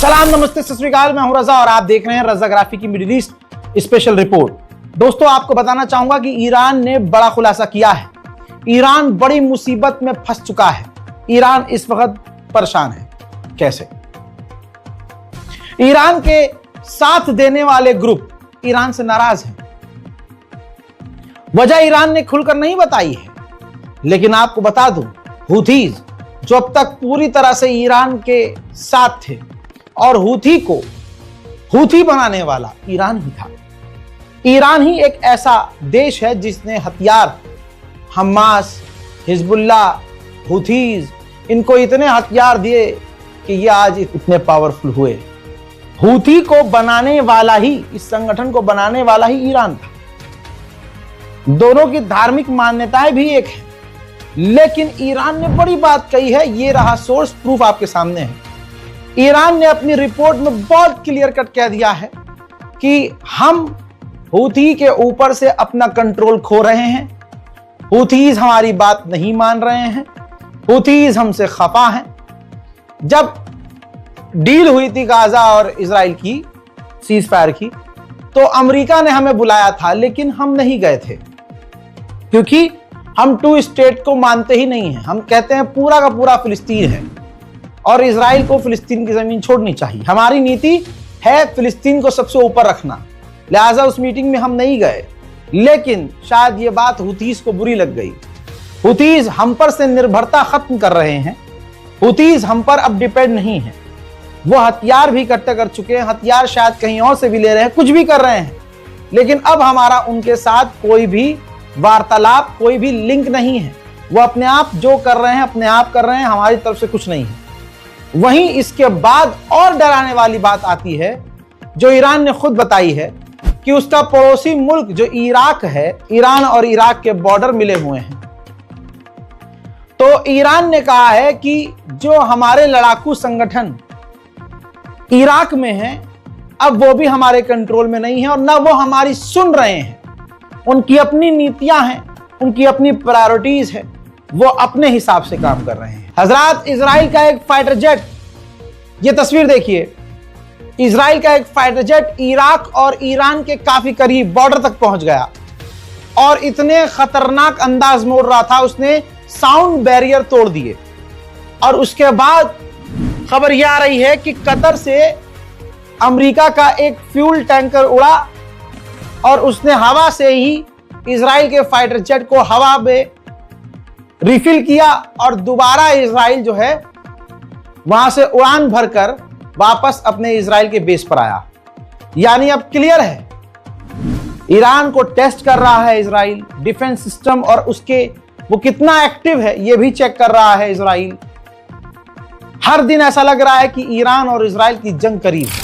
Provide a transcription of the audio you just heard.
सलाम, नमस्ते, सत श्री अकाल। मैं हूं रजा और आप देख रहे हैं रजाग्राफी की मिडिल ईस्ट स्पेशल रिपोर्ट। दोस्तों, आपको बताना चाहूंगा कि ईरान ने बड़ा खुलासा किया है। ईरान बड़ी मुसीबत में फंस चुका है। ईरान इस वक्त परेशान है। कैसे? ईरान के साथ देने वाले ग्रुप ईरान से नाराज हैं। वजह ईरान ने खुलकर नहीं बताई है, लेकिन आपको बता दूं, हूथीज जो अब तक पूरी तरह से ईरान के साथ थे, और हूथी बनाने वाला ईरान ही था। ईरान ही एक ऐसा देश है जिसने हथियार, हमास, हिजबुल्ला, हूथीज, इनको इतने हथियार दिए कि ये आज इतने पावरफुल हुए। हूथी को बनाने वाला ही, इस संगठन को बनाने वाला ही ईरान था। दोनों की धार्मिक मान्यताएं भी एक है, लेकिन ईरान ने बड़ी बात कही है। ये रहा सोर्स, प्रूफ आपके सामने है। ईरान ने अपनी रिपोर्ट में बहुत क्लियर कट कह दिया है कि हम हूथी के ऊपर से अपना कंट्रोल खो रहे हैं। हूथीज हमारी बात नहीं मान रहे हैं। हूथीज हमसे खफा हैं। जब डील हुई थी गाजा और इजराइल की, सीज फायर की, तो अमेरिका ने हमें बुलाया था, लेकिन हम नहीं गए थे, क्योंकि हम टू स्टेट को मानते ही नहीं हैं। हम कहते हैं पूरा का पूरा फिलिस्तीन है और इजराइल को फिलिस्तीन की जमीन छोड़नी चाहिए। हमारी नीति है फिलिस्तीन को सबसे ऊपर रखना, लिहाजा उस मीटिंग में हम नहीं गए। लेकिन शायद ये बात हूथीज को बुरी लग गई। हूथीज हम पर से निर्भरता खत्म कर रहे हैं। हूथीज हम पर अब डिपेंड नहीं है। वो हथियार भी इकट्ठे कर चुके हैं, हथियार शायद कहीं और से भी ले रहे हैं, कुछ भी कर रहे हैं, लेकिन अब हमारा उनके साथ कोई भी वार्तालाप, कोई भी लिंक नहीं है। वो अपने आप जो कर रहे हैं अपने आप कर रहे हैं, हमारी तरफ से कुछ नहीं है। वहीं इसके बाद और डराने वाली बात आती है, जो ईरान ने खुद बताई है कि उसका पड़ोसी मुल्क जो इराक है, ईरान और इराक के बॉर्डर मिले हुए हैं। तो ईरान ने कहा है कि जो हमारे लड़ाकू संगठन इराक में हैं, अब वो भी हमारे कंट्रोल में नहीं है और ना वो हमारी सुन रहे हैं। उनकी अपनी नीतियां हैं, उनकी अपनी प्रायोरिटीज है, वो अपने हिसाब से काम कर रहे हैं। हजरात, इजराइल का एक फाइटर जेट, ये तस्वीर देखिए, इजराइल का एक फाइटर जेट इराक और ईरान के काफी करीब बॉर्डर तक पहुंच गया और इतने खतरनाक अंदाज में उड़ रहा था, उसने साउंड बैरियर तोड़ दिए। और उसके बाद खबर यह आ रही है कि कतर से अमेरिका का एक फ्यूल टैंकर उड़ा और उसने हवा से ही इजराइल के फाइटर जेट को हवा में रिफिल किया और दोबारा इजराइल जो है वहां से उड़ान भरकर वापस अपने इजराइल के बेस पर आया। यानी अब क्लियर है, ईरान को टेस्ट कर रहा है इजराइल, डिफेंस सिस्टम और उसके वो कितना एक्टिव है ये भी चेक कर रहा है इजराइल। हर दिन ऐसा लग रहा है कि ईरान और इजराइल की जंग करीब है।